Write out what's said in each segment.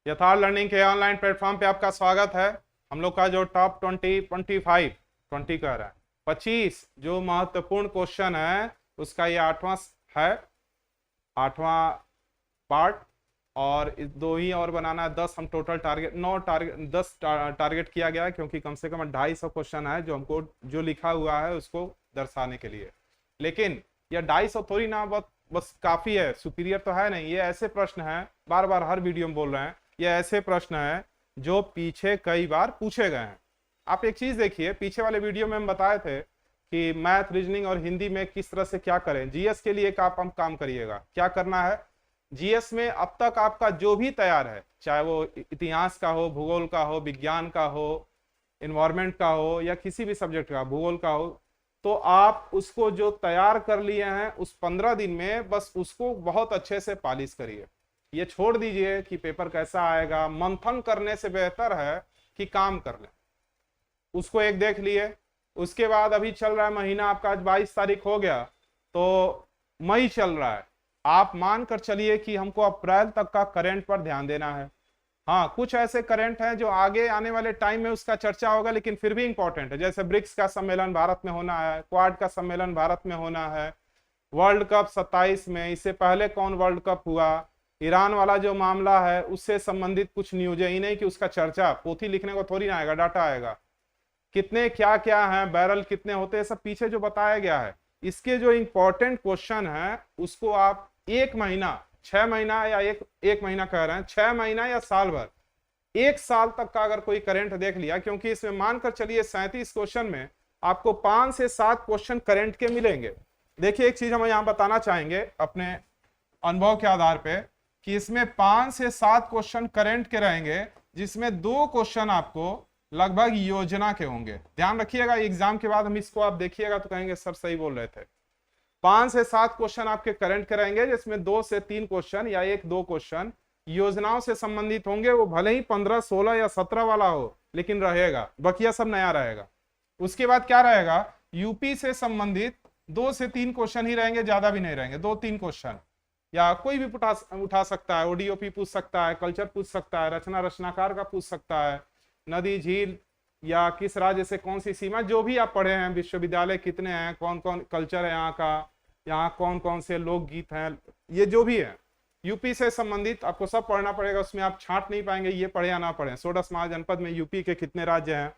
यथार्थ लर्निंग के online platform पे आपका स्वागत है। हम लोग का जो टॉप 20 कह रहा है 25 जो महत्वपूर्ण क्वेश्चन है उसका ये 8वां है, 8वां पार्ट। और दो ही और बनाना है, 10 हम टोटल टारगेट 9 टारगेट 10 टारगेट किया गया है, क्योंकि कम से कम 250 क्वेश्चन है जो हमको जो लिखा हुआ है उसको दर्शाने के लिए। लेकिन यह 250 थोड़ी ना बस काफी है, सुपीरियर तो है नहीं। ये ऐसे प्रश्न है, बार बार हर वीडियो में बोल रहे हैं, ये ऐसे प्रश्न है जो पीछे कई बार पूछे गए हैं। आप एक चीज देखिए, पीछे वाले वीडियो में हम बताए थे कि मैथ, रीजनिंग और हिंदी में किस तरह से क्या करें। जीएस के लिए आप हम काम करिएगा, क्या करना है। जीएस में अब तक आपका जो भी तैयार है, चाहे वो इतिहास का हो, भूगोल का हो, विज्ञान का हो, इन्वायरमेंट का हो, या किसी भी सब्जेक्ट का, भूगोल का हो, तो आप उसको जो तैयार कर लिए हैं उस 15 दिन में बस उसको बहुत अच्छे से पालिश करिए। ये छोड़ दीजिए कि पेपर कैसा आएगा, मंथन करने से बेहतर है कि काम कर लें। उसको एक देख लिए, उसके बाद अभी चल रहा है महीना आपका, आज 22 तारीख हो गया, तो मई चल रहा है। आप मान कर चलिए कि हमको अप्रैल तक का करंट पर ध्यान देना है। हाँ, कुछ ऐसे करंट हैं जो आगे आने वाले टाइम में उसका चर्चा होगा, लेकिन फिर भी इंपॉर्टेंट है। जैसे ब्रिक्स का सम्मेलन भारत में होना है, क्वाड का सम्मेलन भारत में होना है, वर्ल्ड कप 27 में, इससे पहले कौन वर्ल्ड कप हुआ, ईरान वाला जो मामला है उससे संबंधित कुछ न्यूज है ही नहीं कि उसका चर्चा, पोथी लिखने को थोड़ी ना आएगा, डाटा आएगा। कितने क्या क्या है, बैरल कितने होते हैं, सब पीछे जो बताया गया है। इसके जो इंपॉर्टेंट क्वेश्चन है उसको आप 1 महीना, 6 महीना, या एक महीना कह रहे हैं, 6 महीना या साल भर, 1 साल तक का अगर कोई करंट देख लिया, क्योंकि इसमें मानकर चलिए 37 क्वेश्चन में आपको 5 से 7 क्वेश्चन करंट के मिलेंगे। देखिए, एक चीज हम यहाँ बताना चाहेंगे अपने अनुभव के आधार पे कि इसमें 5 से 7 क्वेश्चन करंट के रहेंगे, जिसमें 2 क्वेश्चन आपको लगभग योजना के होंगे। ध्यान रखिएगा, एग्जाम के बाद हम इसको आप देखिएगा तो कहेंगे सर सही बोल रहे थे। 5 से 7 क्वेश्चन आपके करंट के रहेंगे, जिसमें 2 से 3 क्वेश्चन या 1-2 क्वेश्चन योजनाओं से संबंधित होंगे। वो भले ही 15, 16 या 17 वाला हो, लेकिन रहेगा, बकिया सब नया रहेगा। उसके बाद क्या रहेगा, यूपी से संबंधित 2 से 3 क्वेश्चन ही रहेंगे, ज्यादा भी नहीं रहेंगे, 2-3 क्वेश्चन, या कोई भी उठा सकता है। ओडीओपी पूछ सकता है, कल्चर पूछ सकता है, रचना रचनाकार का पूछ सकता है, नदी झील या किस राज्य से कौन सी सीमा, जो भी आप पढ़े हैं, विश्वविद्यालय कितने हैं, कौन कौन कल्चर है यहाँ का, यहाँ कौन कौन से लोकगीत हैं, ये जो भी है यूपी से संबंधित आपको सब पढ़ना पड़ेगा। उसमें आप छांट नहीं पाएंगे ये पढ़े या ना पढ़े। 16 महाजनपद में यूपी के कितने राज्य हैं,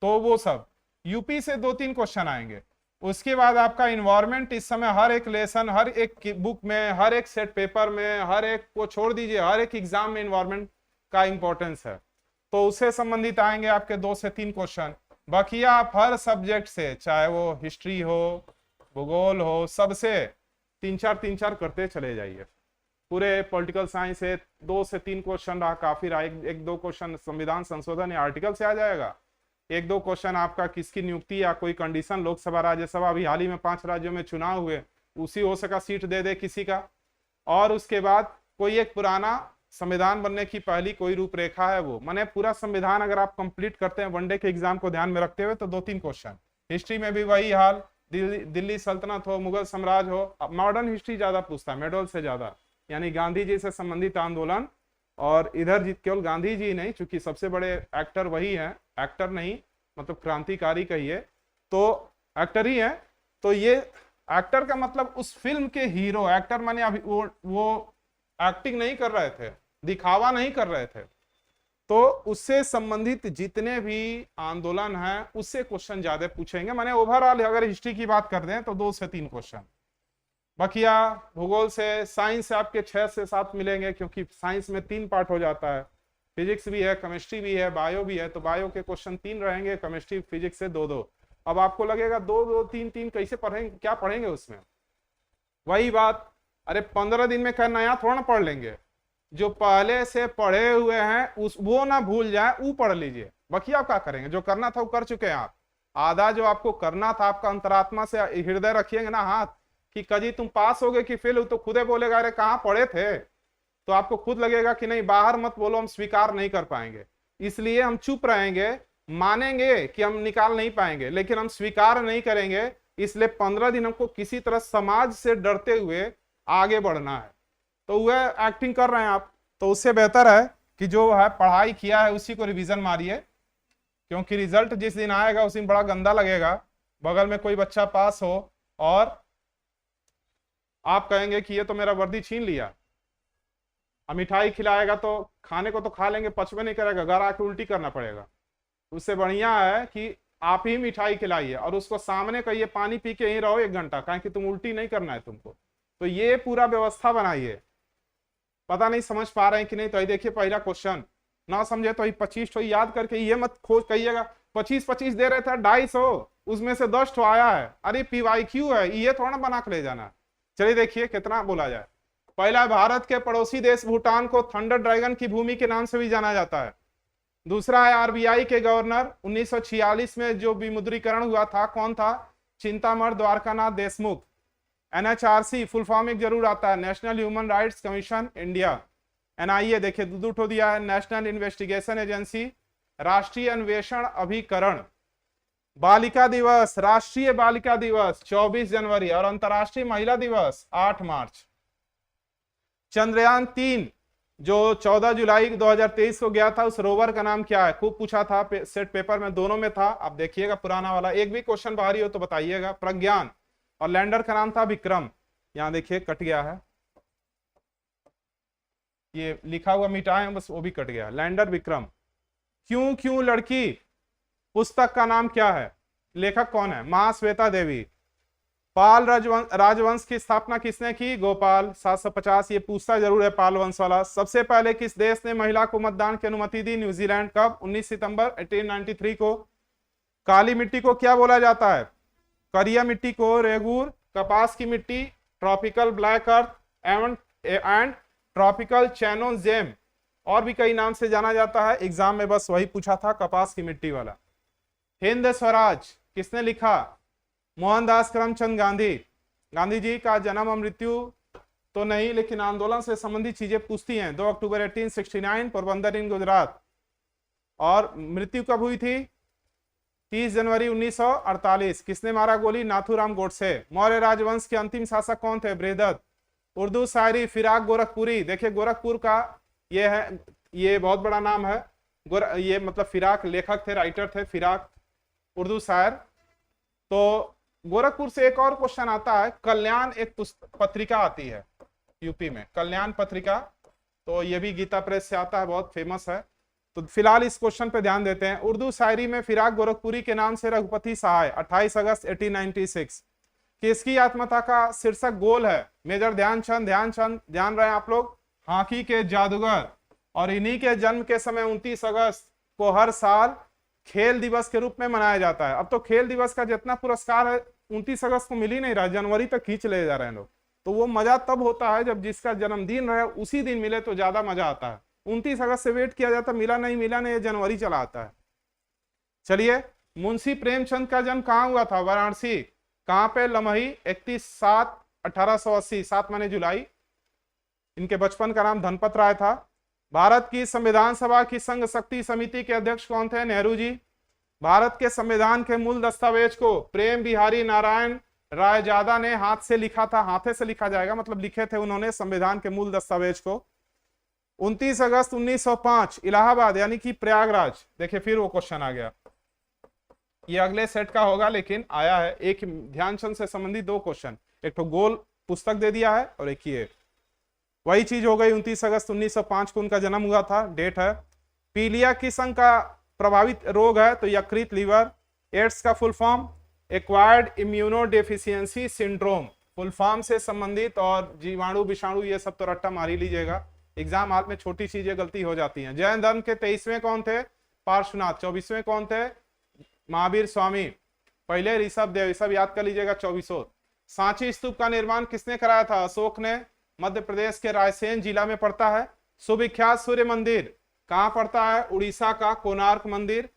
तो वो सब यूपी से 2-3 क्वेश्चन आएंगे। उसके बाद आपका इन्वायरमेंट, इस समय हर एक लेसन, हर एक बुक में, हर एक सेट पेपर में, हर एक को छोड़ दीजिए, हर एक एग्जाम में इन्वायरमेंट का इंपॉर्टेंस है, तो उससे संबंधित आएंगे आपके 2 से 3 क्वेश्चन। बाकी आप हर सब्जेक्ट से, चाहे वो हिस्ट्री हो, भूगोल हो, सबसे 3-4 करते चले जाइए। पूरे पॉलिटिकल साइंस से 2 से 3 क्वेश्चन रहा, काफी रहा। 1-2 क्वेश्चन संविधान संशोधन या आर्टिकल से आ जाएगा। 1-2 क्वेश्चन आपका किसकी नियुक्ति या कोई कंडीशन, लोकसभा राज्यसभा, अभी हाल ही में 5 राज्यों में चुनाव हुए, उसी हो सका सीट दे दे किसी का। और उसके बाद कोई एक पुराना संविधान बनने की पहली कोई रूपरेखा है, वो माने पूरा संविधान अगर आप कंप्लीट करते हैं वनडे के एग्जाम को ध्यान में रखते हुए, तो 2-3 क्वेश्चन। हिस्ट्री में भी वही हाल, दिल्ली सल्तनत हो, मुगल साम्राज्य हो, मॉडर्न हिस्ट्री ज्यादा पूछता है मेडल से ज्यादा, यानी गांधी जी से संबंधित आंदोलन। और इधर केवल गांधी जी नहीं, चूंकि सबसे बड़े एक्टर वही है, एक्टर नहीं मतलब क्रांतिकारी कहिए, तो एक्टर ही है। तो ये एक्टर का मतलब उस फिल्म के हीरो, एक्टर माने अभी वो एक्टिंग नहीं कर रहे थे, दिखावा नहीं कर रहे थे, तो उससे संबंधित जितने भी आंदोलन हैं उससे क्वेश्चन ज्यादा पूछेंगे। माने ओवरऑल अगर हिस्ट्री की बात कर दें तो 2 से 3 क्वेश्चन। बकिया भूगोल से, साइंस से आपके 6 से 7 मिलेंगे, क्योंकि साइंस में 3 पार्ट हो जाता है, फिजिक्स भी है, केमिस्ट्री भी है, बायो भी है, तो बायो के क्वेश्चन 3 रहेंगे, केमिस्ट्री फिजिक्स से 2-2। अब आपको लगेगा 2-2, 3-3 कैसे पढ़ेंगे, क्या पढ़ेंगे उसमें। वही बात, अरे 15 दिन में क्या नया थोड़ा ना पढ़ लेंगे, जो पहले से पढ़े हुए हैं उस वो ना भूल जाए, वो पढ़ लीजिए। बाकी आप क्या करेंगे, जो करना था वो कर चुके हैं आप। आधा जो आपको करना था, आपका अंतरात्मा से हृदय रखिएगा ना हाथ कि कजी तुम पास हो गए कि फेल हो, तो खुदे बोलेगा अरे कहाँ पढ़े थे, तो आपको खुद लगेगा कि नहीं, बाहर मत बोलो, हम स्वीकार नहीं कर पाएंगे। इसलिए हम चुप रहेंगे, मानेंगे कि हम निकाल नहीं पाएंगे, लेकिन हम स्वीकार नहीं करेंगे। इसलिए 15 दिन हमको किसी तरह समाज से डरते हुए आगे बढ़ना है। तो वह एक्टिंग कर रहे हैं आप, तो उससे बेहतर है कि जो है पढ़ाई किया है उसी को रिवीजन मारिए, क्योंकि रिजल्ट जिस दिन आएगा उस दिन बड़ा गंदा लगेगा। बगल में कोई बच्चा पास हो और आप कहेंगे कि ये तो मेरा वर्दी छीन लिया। अब मिठाई खिलाएगा तो खाने को तो खा लेंगे, पचवे नहीं करेगा, घर आके उल्टी करना पड़ेगा। उससे बढ़िया है कि आप ही मिठाई खिलाइए और उसको सामने कहिए पानी पी के यहीं रहो 1 घंटा, कहें कि तुम उल्टी नहीं करना है तुमको। तो ये पूरा व्यवस्था बनाइए। पता नहीं समझ पा रहे हैं कि नहीं। तो ये देखिए पहला क्वेश्चन, ना समझे तो 25 तो याद करके ये मत खोज कहिएगा 25 दे रहे थे 250, उसमें से 10 तो आया है। अरे PYQ है, ये थोड़ा ना बना के ले जाना। चलिए देखिए कितना बोला जाए। पहला, भारत के पड़ोसी देश भूटान को थंडर ड्रैगन की भूमि के नाम से भी जाना जाता है। दूसरा है RBI के गवर्नर 1946 में जो विमुद्रीकरण हुआ था, कौन था? Chintaman Dwarkanath Deshmukh. NHRC full form एक जरूर आता है, national human rights commission India. NIA देखिए दो ठो दिया है, नेशनल इन्वेस्टिगेशन एजेंसी। राष्ट्रीय अन्वेषण अभिकरण। बालिका दिवस, राष्ट्रीय बालिका दिवस 24 जनवरी और अंतर्राष्ट्रीय महिला दिवस 8 मार्च। चंद्रयान 3 जो 14 जुलाई 2023 को गया था, उस रोवर का नाम क्या है? खूब पूछा था सेट पेपर में, दोनों में था। आप देखिएगा पुराना वाला, एक भी क्वेश्चन बाहरी हो तो बताइएगा। प्रज्ञान। और लैंडर का नाम था विक्रम। यहां देखिए कट गया है, ये लिखा हुआ मिटाए बस, वो भी कट गया। लैंडर विक्रम। क्यों क्यों लड़की पुस्तक का नाम क्या है? लेखक कौन है? महाश्वेता देवी। पाल राजवंश की स्थापना किसने की? गोपाल 750। ये पूछता जरूर है पाल वंश वाला। सबसे पहले किस देश ने महिला को मतदान की अनुमति दी? न्यूजीलैंड। कब? 19 सितंबर 1893 को। काली मिट्टी को क्या बोला जाता है? करिया मिट्टी को रेगूर। कपास की मिट्टी tropical black earth and tropical chernozem, और भी कई नाम से जाना जाता है। एग्जाम में बस वही पूछा था, कपास की मिट्टी वाला। हिंद स्वराज किसने लिखा? मोहनदास करमचंद गांधी। गांधी जी का जन्म और मृत्यु तो नहीं, लेकिन आंदोलन से संबंधित चीजें पूछती हैं। 2 अक्टूबर 1869 पोरबंदर इन गुजरात। और मृत्यु कब हुई थी? 30 जनवरी 1948। किसने मारा गोली? नाथूराम गोडसे। मौर्य राजवंश के अंतिम शासक कौन थे? बृहदत्त। उर्दू शायरी फिराक गोरखपुरी। देखिए गोरखपुर का ये है, ये बहुत बड़ा नाम है। ये मतलब फिराक लेखक थे, राइटर थे, फिराक उर्दू शायर। तो गोरखपुर से एक और क्वेश्चन आता है। कल्याण एक पत्रिका आती है यूपी में, कल्याण पत्रिका, तो ये भी गीता प्रेस से आता है, बहुत फेमस है। तो फिलहाल इस क्वेश्चन पे ध्यान देते हैं। उर्दू शायरी में फिराक गोरखपुरी के नाम से रघुपति सहाय 28 अगस्त 1896। किसकी आत्मकथा का शीर्षक गोल है? मेजर ध्यानचंद। ध्यान रहे आप लोग, हॉकी के जादूगर। और इन्हीं के जन्म के समय 29 अगस्त को हर साल खेल दिवस के रूप में मनाया जाता है। अब तो खेल दिवस का जितना पुरस्कार है 29 अगस्त को मिल ही नहीं रहा, जनवरी तक खींच ले जा रहे हैं लोग। तो वो मजा तब होता है जब जिसका जन्मदिन रहे उसी दिन मिले, तो ज्यादा मजा आता है। 29 अगस्त से वेट किया जाता, मिला नहीं, जनवरी चला आता है। चलिए, मुंशी प्रेमचंद का जन्म कहाँ हुआ था? वाराणसी। कहाँ पे? लमही 31/7/1880, 7 माने जुलाई। इनके बचपन का नाम धनपत राय था। भारत की संविधान सभा की संघ शक्ति समिति के अध्यक्ष कौन थे? नेहरू जी। भारत के संविधान के मूल दस्तावेज को प्रेम बिहारी नारायण रायजादा ने हाथ से लिखा था। हाथे से लिखा जाएगा, मतलब लिखे थे उन्होंने संविधान के मूल दस्तावेज को। 29 अगस्त 1905 इलाहाबाद यानी कि प्रयागराज। देखिए फिर वो क्वेश्चन आ गया, ये अगले सेट का होगा लेकिन आया है। एक ध्यानचंद से संबंधित 2 क्वेश्चन, एक तो गोल पुस्तक दे दिया है और एक ये, वही चीज हो गई। 29 अगस्त 1905 को उनका जन्म हुआ था, डेट है। पीलिया किस्म का प्रभावित रोग है तो यकृत, लीवर। एड्स का full form acquired immunodeficiency syndrome, full form से संबंधित। और जीवाणु विषाणु ये सब तो रट्टा मार ही लीजिएगा, एग्जाम हाल में छोटी चीजें गलती हो जाती हैं। जैन धर्म के 23वें कौन थे? पार्श्वनाथ। 24वें कौन थे? महावीर स्वामी। पहले ऋषभ देव, सब याद कर लीजिएगा 2400। सांची स्तूप का निर्माण किसने कराया था? अशोक ने। मध्य प्रदेश के रायसेन जिला में पड़ता है। सुविख्यात सूर्य मंदिर कहां पड़ता है? उड़ीसा का कोणार्क मंदिर,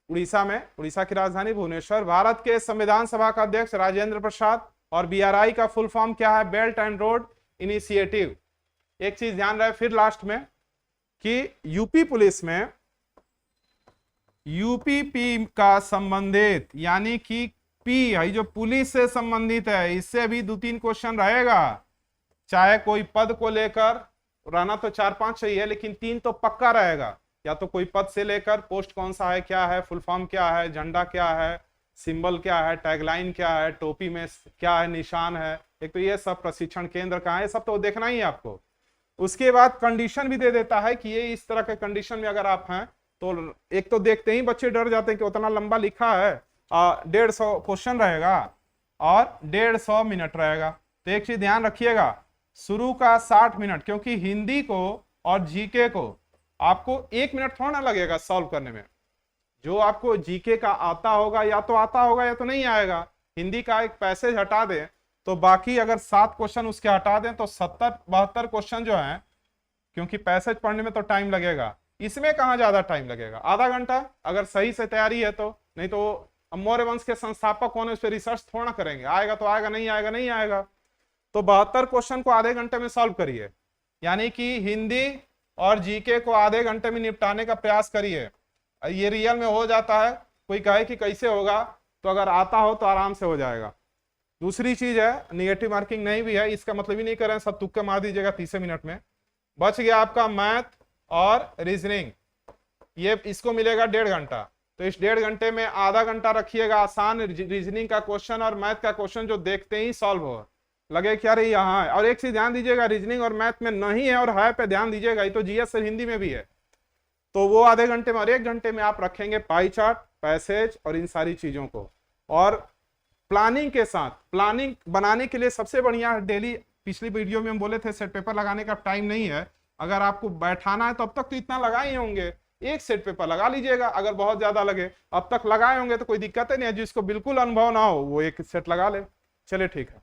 उड़ीसा में। उड़ीसा की राजधानी भुवनेश्वर। भारत के संविधान सभा का अध्यक्ष राजेंद्र प्रसाद। और BRI का फुल फॉर्म क्या है? Belt and road initiative. एक चीज ध्यान रहे फिर लास्ट में कि यूपी पुलिस में यूपीपी का संबंधित यानी कि पी है जो पुलिस से संबंधित है, इससे भी 2-3 क्वेश्चन रहेगा। चाहे कोई पद को लेकर रहना तो 4-5 चाहिए, लेकिन 3 तो पक्का रहेगा। या तो कोई पद से लेकर पोस्ट कौन सा है, क्या है, फुल फॉर्म क्या है, झंडा क्या है, सिंबल क्या है, टैगलाइन क्या है, टोपी में क्या है, निशान है, एक तो ये सब, प्रशिक्षण केंद्र कहाँ है, सब तो देखना ही है आपको। उसके बाद कंडीशन भी दे देता है कि ये इस तरह के कंडीशन में अगर आप हैं तो एक तो देखते ही बच्चे डर जाते हैं कि उतना लंबा लिखा है, 150 क्वेश्चन रहेगा और 150 मिनट रहेगा। तो एक चीज ध्यान रखिएगा, शुरू का 60 मिनट, क्योंकि हिंदी को और जीके को आपको 1 मिनट थोड़ा ना लगेगा सॉल्व करने में। जो आपको जीके का आता होगा या तो आता होगा या तो नहीं आएगा। हिंदी का एक पैसेज हटा दें तो बाकी अगर 7 क्वेश्चन उसके हटा दें तो 70-72 क्वेश्चन जो हैं, क्योंकि पैसेज पढ़ने में तो टाइम लगेगा, इसमें कहाँ ज्यादा टाइम लगेगा, आधा घंटा अगर सही से तैयारी है तो। नहीं तो मौर्य वंश के संस्थापक कौन है, उस पर रिसर्च थोड़ा करेंगे, आएगा तो आएगा, नहीं आएगा नहीं आएगा। तो 72 क्वेश्चन को आधे घंटे में सॉल्व करिए, यानी कि हिंदी और जीके को आधे घंटे में निपटाने का प्रयास करिए। ये रियल में हो जाता है, कोई कहे कि कैसे होगा, तो अगर आता हो तो आराम से हो जाएगा। दूसरी चीज है, निगेटिव मार्किंग नहीं भी है, इसका मतलब ही नहीं करें सब तुक्के मार दीजिएगा 30 मिनट में। बच गया आपका मैथ और रीजनिंग, ये इसको मिलेगा 1.5 घंटा। तो इस 1.5 घंटे में आधा घंटा रखिएगा आसान रीजनिंग का क्वेश्चन और मैथ का क्वेश्चन जो देखते ही सॉल्व हो, लगे क्या रही यहाँ है। और एक चीज ध्यान दीजिएगा, रीजनिंग और मैथ में नहीं है और है पे ध्यान दीजिएगा, ये तो जीएस और हिंदी में भी है। तो वो आधे घंटे में और 1 घंटे में आप रखेंगे पाई चार्ट, पैसेज और इन सारी चीजों को। और प्लानिंग के साथ, प्लानिंग बनाने के लिए सबसे बढ़िया डेली, पिछली वीडियो में हम बोले थे सेट पेपर लगाने का टाइम नहीं है, अगर आपको बैठाना है तो अब तक तो इतना लगाए होंगे, एक सेट पेपर लगा लीजिएगा। अगर बहुत ज्यादा लगे, अब तक लगाए होंगे तो कोई दिक्कत ही नहीं है। जिसको बिल्कुल अनुभव ना हो वो एक सेट लगा ले। चलिए ठीक है।